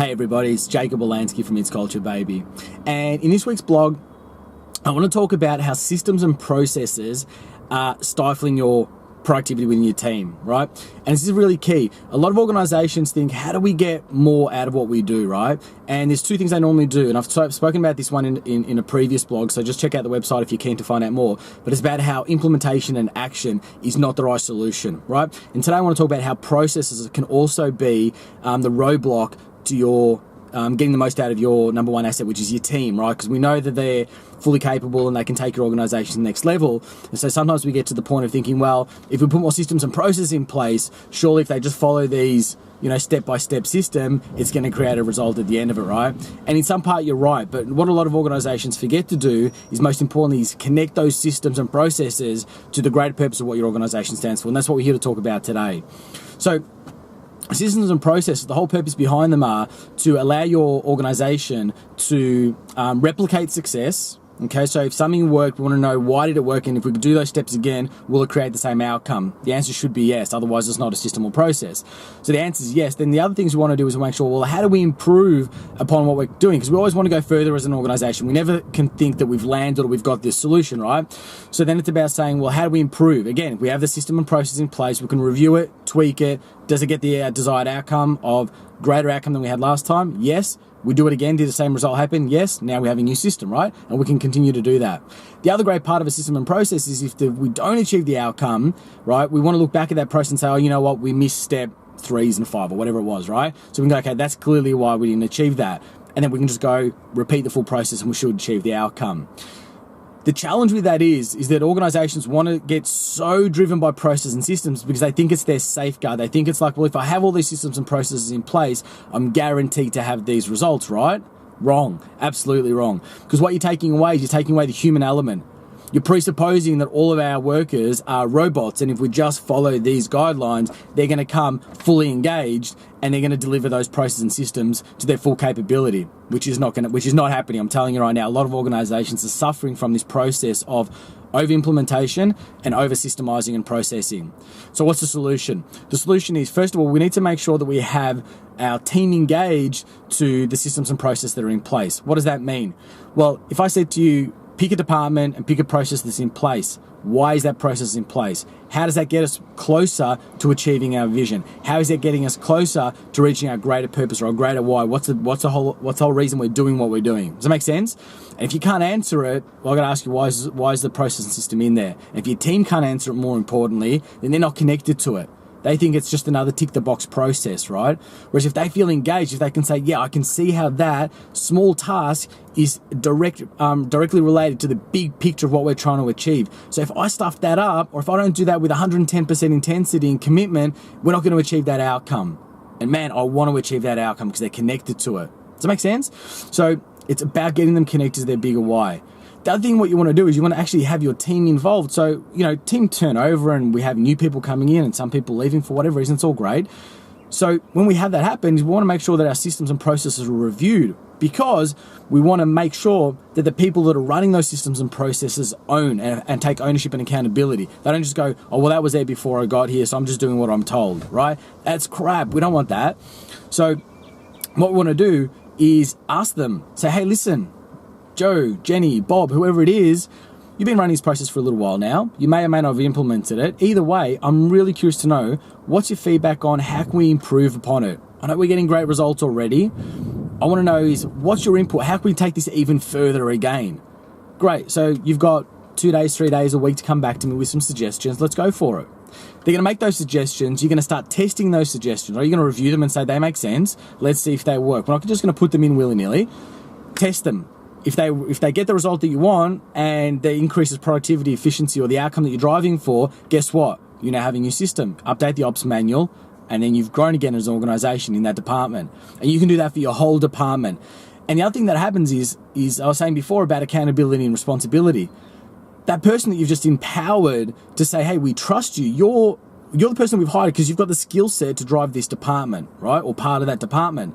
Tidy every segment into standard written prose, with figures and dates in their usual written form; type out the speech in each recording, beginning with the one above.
Hey everybody, it's Jacob Olansky from It's Culture Baby. And in this week's blog, I want to talk about how systems and processes are stifling your productivity within your team, right? And this is really key. A lot of organizations think, how do we get more out of what we do, right? And there's two things they normally do. And I've spoken about this one in a previous blog, so just check out the website if you're keen to find out more. But it's about how implementation and action is not the right solution, right? And today I want to talk about how processes can also be the roadblock to your getting the most out of your number one asset, which is your team, right? Because we know that they're fully capable and they can take your organization to the next level. And so sometimes we get to the point of thinking, well, if we put more systems and processes in place, surely if they just follow these, step-by-step system, it's going to create a result at the end of it, right? And in some part, you're right. But what a lot of organizations forget to do is, most importantly, is connect those systems and processes to the greater purpose of what your organization stands for. And that's what we're here to talk about today. So systems and processes, the whole purpose behind them are to allow your organization to replicate success. Okay, so if something worked, we want to know, why did it work? And if we could do those steps again, will it create the same outcome? The answer should be yes, otherwise it's not a system or process. So the answer is yes. Then the other things we want to do is make sure, well, how do we improve upon what we're doing? Because we always want to go further as an organization. We never can think that we've landed or we've got this solution, right? So then it's about saying, well, how do we improve? Again, if we have the system and process in place, we can review it, tweak it. Does it get the desired outcome of greater outcome than we had last time? Yes. We do it again, did the same result happen? Yes. Now we have a new system, right? And we can continue to do that. The other great part of a system and process is if we don't achieve the outcome, right, we want to look back at that process and say, oh, you know what, we missed step 3 and 5 or whatever it was, right? So we can go, okay, that's clearly why we didn't achieve that. And then we can just go repeat the full process and we should achieve the outcome. The challenge with that is that organizations want to get so driven by process and systems because they think it's their safeguard. They think it's like, well, if I have all these systems and processes in place, I'm guaranteed to have these results, right? Wrong. Absolutely wrong. Because what you're taking away is you're taking away the human element. You're presupposing that all of our workers are robots, and if we just follow these guidelines, they're going to come fully engaged and they're going to deliver those processes and systems to their full capability, which is not happening. I'm telling you right now, a lot of organizations are suffering from this process of over-implementation and over-systemizing and processing. So what's the solution? The solution is, first of all, we need to make sure that we have our team engaged to the systems and processes that are in place. What does that mean? Well, if I said to you, pick a department and pick a process that's in place. Why is that process in place? How does that get us closer to achieving our vision? How is that getting us closer to reaching our greater purpose or our greater why? What's the whole reason we're doing what we're doing? Does that make sense? And if you can't answer it, well, I've got to ask you, why is the process and system in there? And if your team can't answer it, more importantly, then they're not connected to it. They think it's just another tick-the-box process, right? Whereas if they feel engaged, if they can say, yeah, I can see how that small task is directly related to the big picture of what we're trying to achieve. So if I stuff that up, or if I don't do that with 110% intensity and commitment, we're not going to achieve that outcome. And man, I want to achieve that outcome because they're connected to it. Does that make sense? So it's about getting them connected to their bigger why. The other thing what you want to do is you want to actually have your team involved. So, team turnover and we have new people coming in and some people leaving for whatever reason, it's all great. So when we have that happen, we want to make sure that our systems and processes are reviewed because we want to make sure that the people that are running those systems and processes own and take ownership and accountability. They don't just go, oh, well, that was there before I got here, so I'm just doing what I'm told, right? That's crap. We don't want that. So what we want to do is ask them, say, hey, listen, Joe, Jenny, Bob, whoever it is, you've been running this process for a little while now. You may or may not have implemented it. Either way, I'm really curious to know, what's your feedback on how can we improve upon it? I know we're getting great results already. I want to know is, what's your input? How can we take this even further again? Great. So you've got 2 days, 3 days, a week to come back to me with some suggestions. Let's go for it. They're going to make those suggestions. You're going to start testing those suggestions. Are you going to review them and say they make sense? Let's see if they work. We're not just going to put them in willy-nilly. Test them. If they get the result that you want and they increases productivity, efficiency, or the outcome that you're driving for, guess what? You now have a new system. Update the ops manual, and then you've grown again as an organization in that department. And you can do that for your whole department. And the other thing that happens is I was saying before about accountability and responsibility. That person that you've just empowered to say, hey, we trust you. You're the person we've hired because you've got the skill set to drive this department, right? Or part of that department.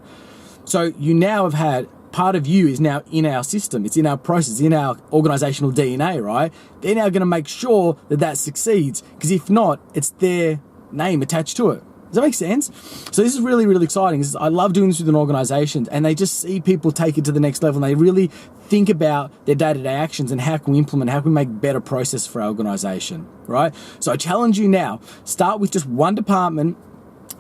So you now have had part of you is now in our system. It's in our process, in our organizational DNA, right? They're now going to make sure that succeeds because if not, it's their name attached to it. Does Does that make sense? So this is really, really exciting. I love doing this with an organization, and they just see people take it to the next level, and they really think about their day-to-day actions and how can we implement, how can we make better process for our organization, right? So I challenge you now, start with just one department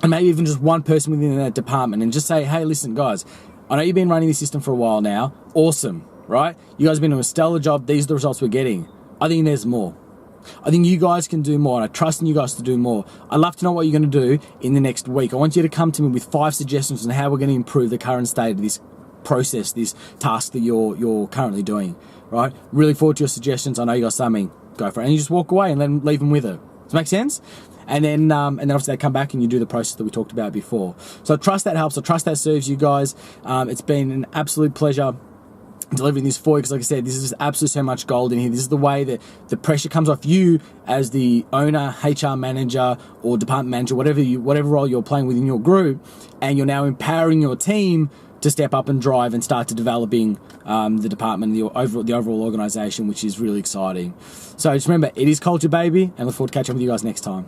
and maybe even just one person within that department, and just say, hey, listen, guys, I know you've been running this system for a while now. Awesome, right? You guys have been doing a stellar job. These are the results we're getting. I think there's more. I think you guys can do more, and I trust in you guys to do more. I'd love to know what you're going to do in the next week. I want you to come to me with 5 suggestions on how we're going to improve the current state of this process, this task that you're currently doing, right? Really forward to your suggestions. I know you got something. Go for it. And you just walk away and then leave them with it. Does that make sense? And then obviously they come back and you do the process that we talked about before. So I trust that helps. I trust that serves you guys. It's been an absolute pleasure delivering this for you, because like I said, this is absolutely so much gold in here. This is the way that the pressure comes off you as the owner, HR manager, or department manager, whatever role you're playing within your group, and you're now empowering your team to step up and drive and start to developing the department, the overall organization, which is really exciting. So just remember, it is culture, baby, and look forward to catching up with you guys next time.